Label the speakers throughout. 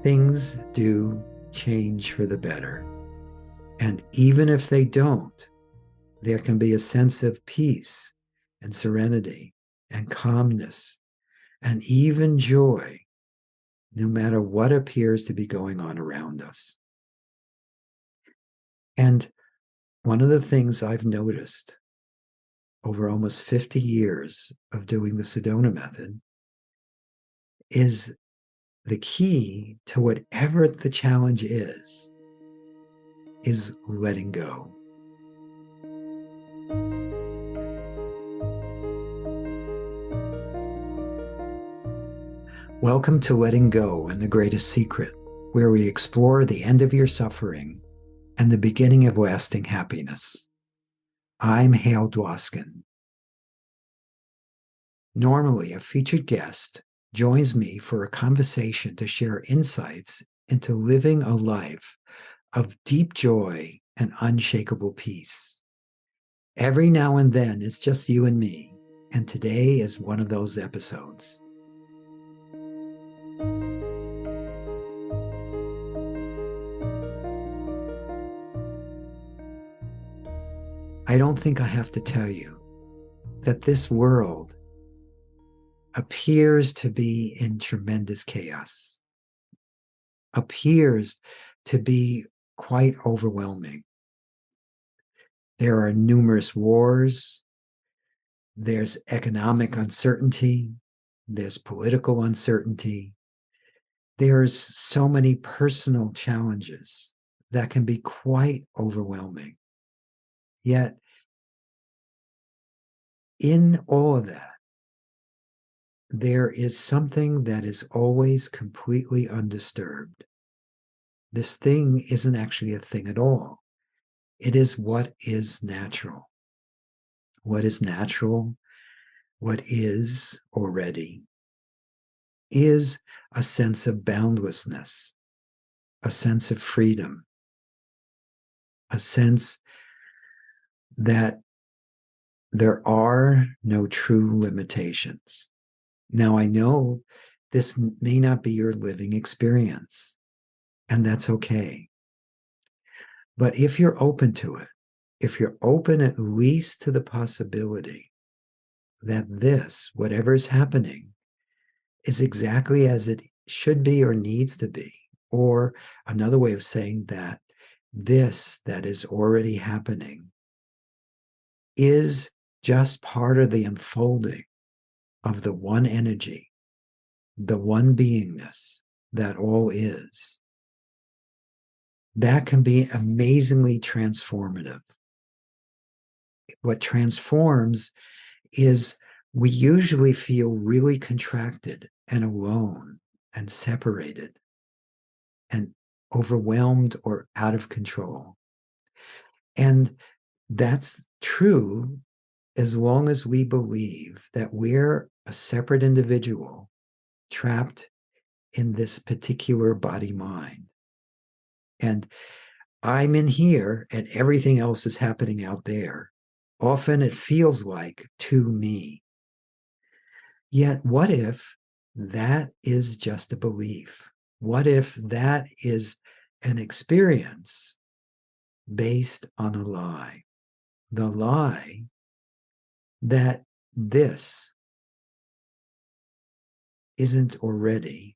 Speaker 1: things do change for the better. And even if they don't, there can be a sense of peace and serenity and calmness and even joy, no matter what appears to be going on around us. And one of the things I've noticed over almost 50 years of doing the Sedona method is the key to whatever the challenge is letting go. Welcome to Letting Go and the Greatest Secret, where we explore the end of your suffering and the beginning of lasting happiness. I'm Hale Dwoskin. Normally, a featured guest joins me for a conversation to share insights into living a life of deep joy and unshakable peace. Every now and then, it's just you and me, and today is one of those episodes. I don't think I have to tell you that this world appears to be in tremendous chaos, appears to be quite overwhelming. There are numerous wars, there's economic uncertainty, there's political uncertainty, there's so many personal challenges that can be quite overwhelming. Yet, in all of that, there is something that is always completely undisturbed. This thing isn't actually a thing at all. It is what is natural. What is natural, what is already, is a sense of boundlessness, a sense of freedom, a sense that there are no true limitations. Now, I know this may not be your living experience, and that's okay. But if you're open to it, if you're open at least to the possibility that this, whatever is happening, is exactly as it should be or needs to be, or another way of saying that this that is already happening is just part of the unfolding of the one energy, the one beingness that all is, that can be amazingly transformative. What transforms is we usually feel really contracted and alone and separated and overwhelmed or out of control. And that's true as long as we believe that we're a separate individual trapped in this particular body mind. And I'm in here and everything else is happening out there. Often it feels like to me. Yet, what if that is just a belief? What if that is an experience based on a lie? The lie that this isn't already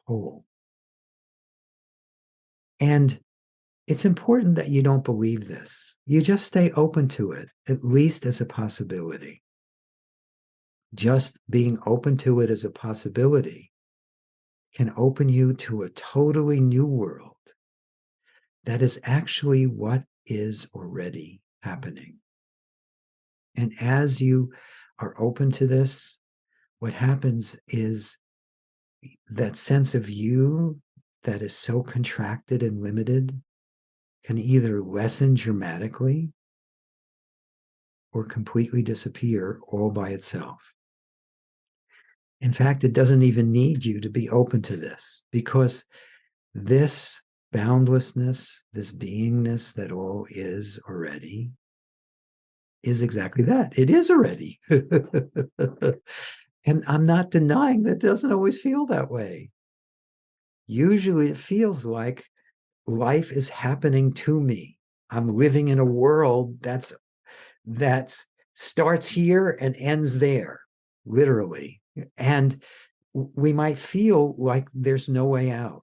Speaker 1: whole. And it's important that you don't believe this. You just stay open to it, at least as a possibility. Just being open to it as a possibility can open you to a totally new world that is actually what is already happening. And as you are open to this, what happens is that sense of you that is so contracted and limited can either lessen dramatically or completely disappear all by itself. In fact, it doesn't even need you to be open to this, because this boundlessness, this beingness that all is already, is exactly that. It is already. And I'm not denying that it doesn't always feel that way. Usually it feels like life is happening to me. I'm living in a world that starts here and ends there, literally. And we might feel like there's no way out.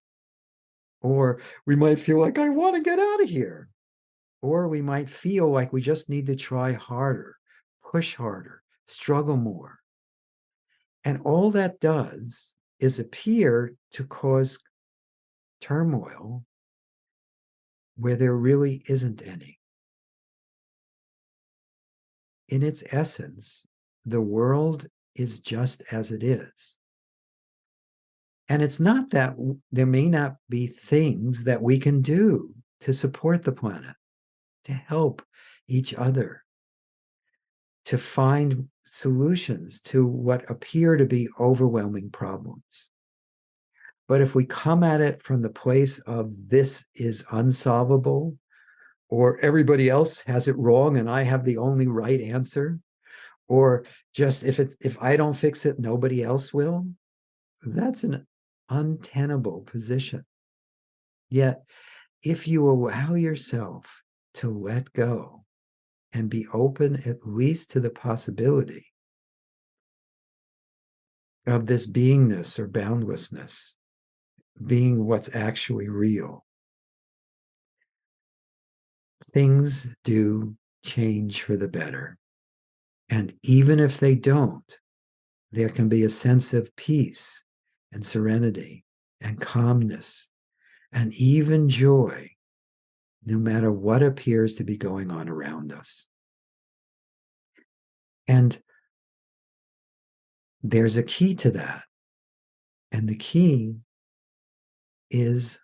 Speaker 1: Or we might feel like I want to get out of here. Or we might feel like we just need to try harder, push harder, struggle more. And all that does is appear to cause turmoil where there really isn't any. In its essence, the world is just as it is. And it's not that there may not be things that we can do to support the planet, to help each other, to find solutions to what appear to be overwhelming problems. But if we come at it from the place of this is unsolvable, or everybody else has it wrong and I have the only right answer, or just if I don't fix it, nobody else will, that's an untenable position. Yet, if you allow yourself to let go and be open at least to the possibility of this beingness or boundlessness being what's actually real, things do change for the better. And even if they don't, there can be a sense of peace and serenity and calmness and even joy, no matter what appears to be going on around us. And there's a key to that. And the key is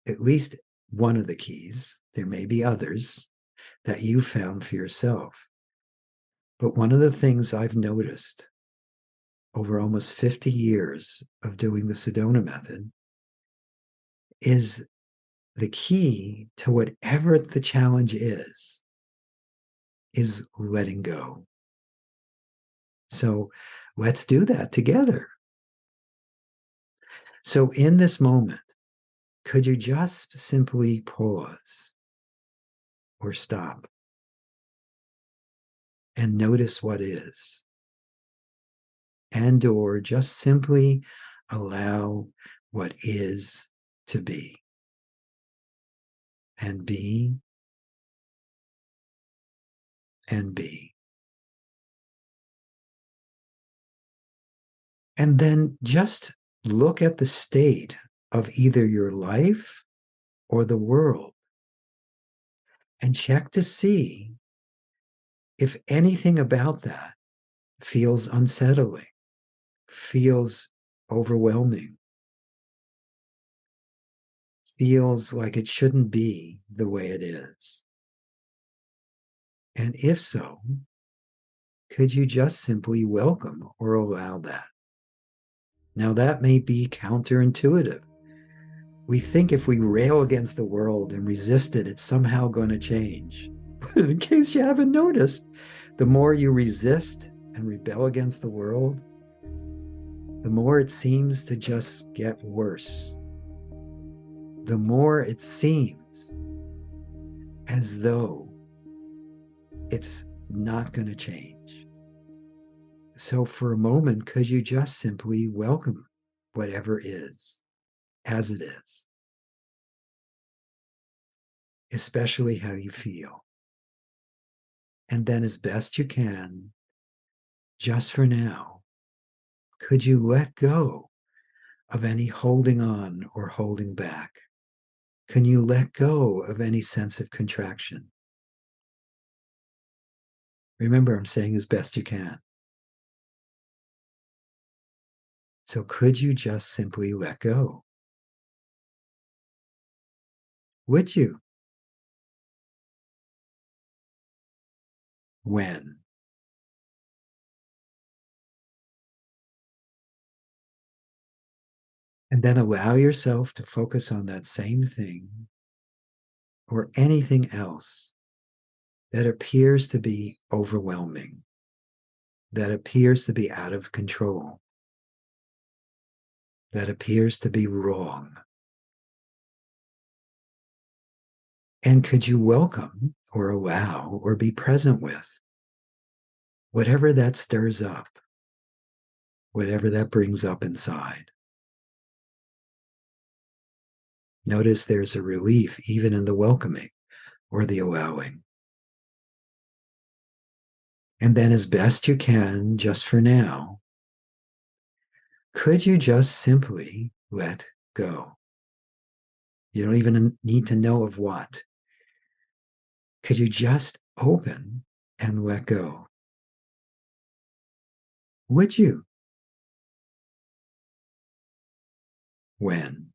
Speaker 1: at least one of the keys. There may be others that you found for yourself. But one of the things I've noticed over almost 50 years of doing the Sedona method is the key to whatever the challenge is letting go. So let's do that together. So in this moment, could you just simply pause or stop and notice what is? And or just simply allow what is to be. And be and be. And then just look at the state of either your life or the world and check to see if anything about that feels unsettling, feels overwhelming, feels like it shouldn't be the way it is. And if so, could you just simply welcome or allow that? Now, that may be counterintuitive. We think if we rail against the world and resist it, it's somehow going to change. But in case you haven't noticed, the more you resist and rebel against the world, the more it seems to just get worse. The more it seems as though it's not going to change. So for a moment, could you just simply welcome whatever is as it is, especially how you feel? And then as best you can, just for now, could you let go of any holding on or holding back? Can you let go of any sense of contraction? Remember, I'm saying as best you can. So could you just simply let go? Would you? When? And then allow yourself to focus on that same thing or anything else that appears to be overwhelming, that appears to be out of control. that appears to be wrong? And could you welcome or allow or be present with whatever that stirs up, whatever that brings up inside? Notice there's a relief even in the welcoming or the allowing. And then, as best you can, just for now, could you just simply let go? You don't even need to know of what. Could you just open and let go? Would you? When?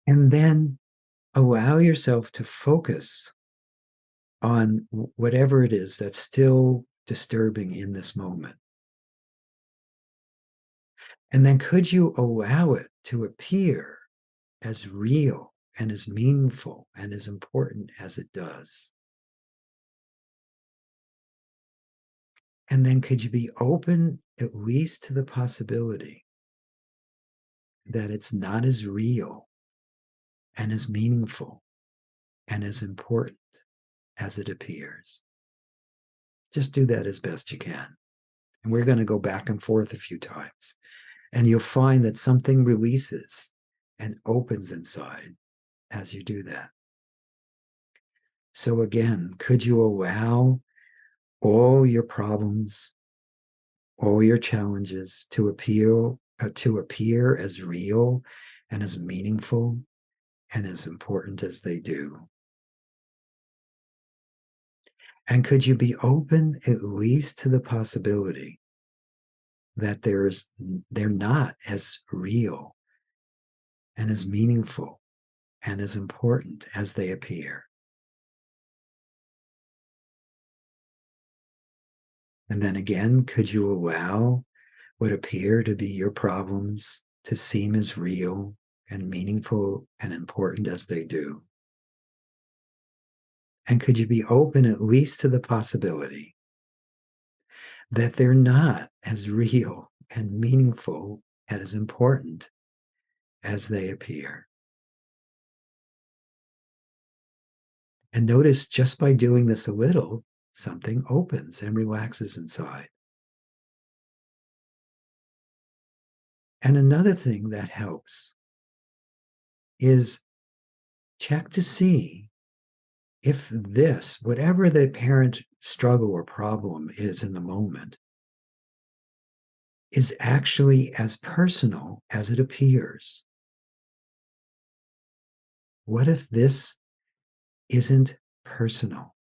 Speaker 1: And then allow yourself to focus on whatever it is that's still disturbing in this moment. And then could you allow it to appear as real and as meaningful and as important as it does? And then could you be open at least to the possibility that it's not as real and as meaningful and as important as it appears? Just do that as best you can. And we're going to go back and forth a few times. And you'll find that something releases and opens inside as you do that. So again, could you allow all your problems, all your challenges to appear as real and as meaningful and as important as they do? And could you be open at least to the possibility that they're not as real and as meaningful and as important as they appear? And then again, could you allow what appear to be your problems to seem as real and meaningful and important as they do? And could you be open at least to the possibility that they're not as real and meaningful and as important as they appear? And notice just by doing this a little, something opens and relaxes inside. And another thing that helps is check to see if this, whatever the apparent struggle or problem is in the moment, is actually as personal as it appears. What if this isn't personal?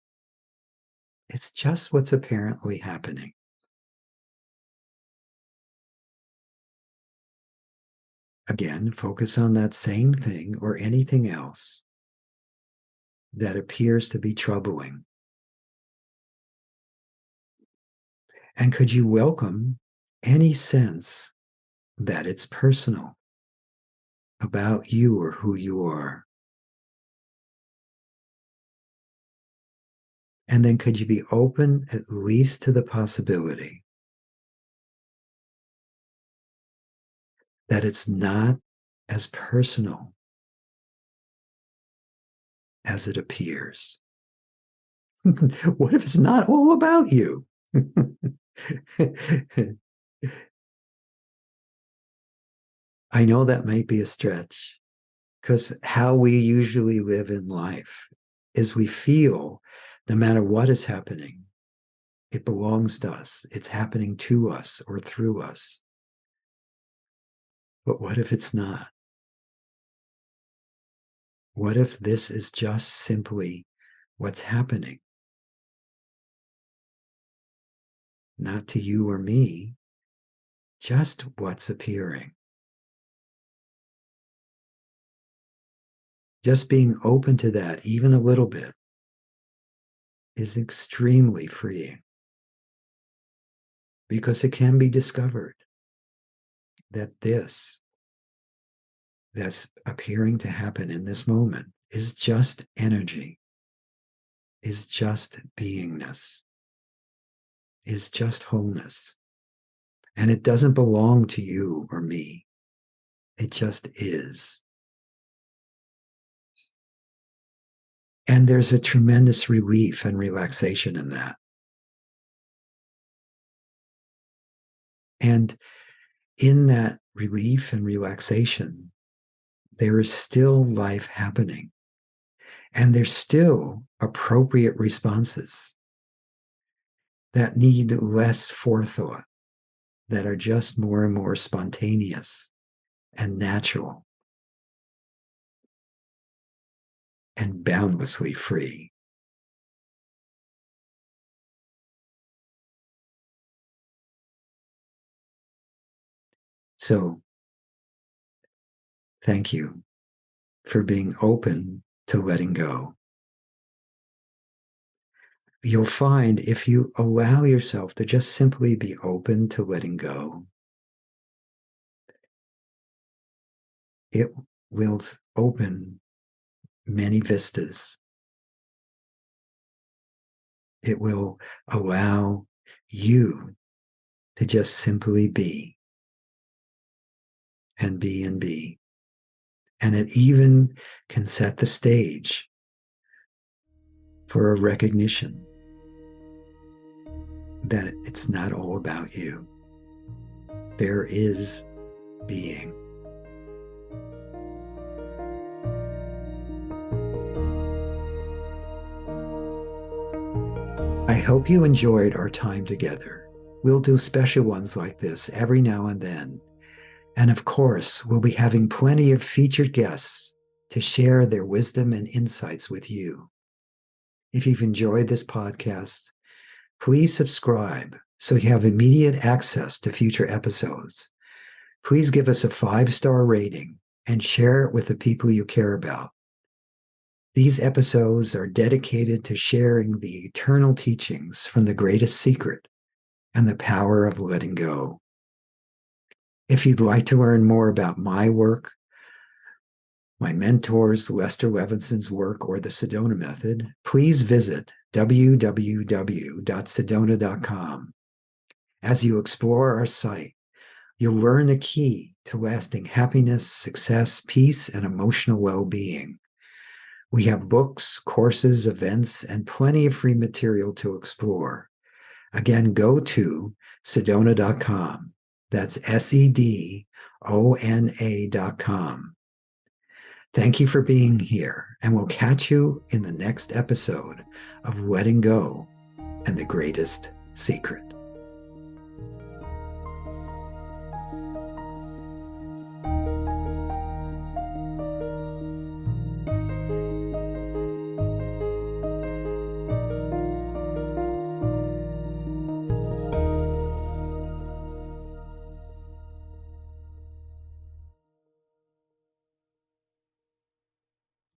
Speaker 1: It's just what's apparently happening. Again, focus on that same thing or anything else that appears to be troubling. And could you welcome any sense that it's personal about you or who you are? And then could you be open at least to the possibility that it's not as personal as it appears? What if it's not all about you? I know that might be a stretch because how we usually live in life is we feel no matter what is happening, it belongs to us. It's happening to us or through us. But what if it's not? What if this is just simply what's happening? Not to you or me, just what's appearing. Just being open to that, even a little bit, is extremely freeing because it can be discovered that this that's appearing to happen in this moment is just energy, is just beingness, is just wholeness. And it doesn't belong to you or me. It just is. And there's a tremendous relief and relaxation in that. And in that relief and relaxation, there is still life happening. And there's still appropriate responses that need less forethought, that are just more and more spontaneous and natural and boundlessly free. So, thank you for being open to letting go. You'll find if you allow yourself to just simply be open to letting go, it will open many vistas. It will allow you to just simply be and be and be. And it even can set the stage for a recognition that it's not all about you. There is being. I hope you enjoyed our time together. We'll do special ones like this every now and then. And of course, we'll be having plenty of featured guests to share their wisdom and insights with you. If you've enjoyed this podcast, please subscribe so you have immediate access to future episodes. Please give us a 5-star rating and share it with the people you care about. These episodes are dedicated to sharing the eternal teachings from the greatest secret and the power of letting go. If you'd like to learn more about my work, my mentors, Lester Levinson's work, or the Sedona Method, please visit www.sedona.com. As you explore our site, you'll learn the key to lasting happiness, success, peace, and emotional well-being. We have books, courses, events, and plenty of free material to explore. Again, go to sedona.com. That's sedona.com. Thank you for being here, and we'll catch you in the next episode of Letting Go and the Greatest Secret.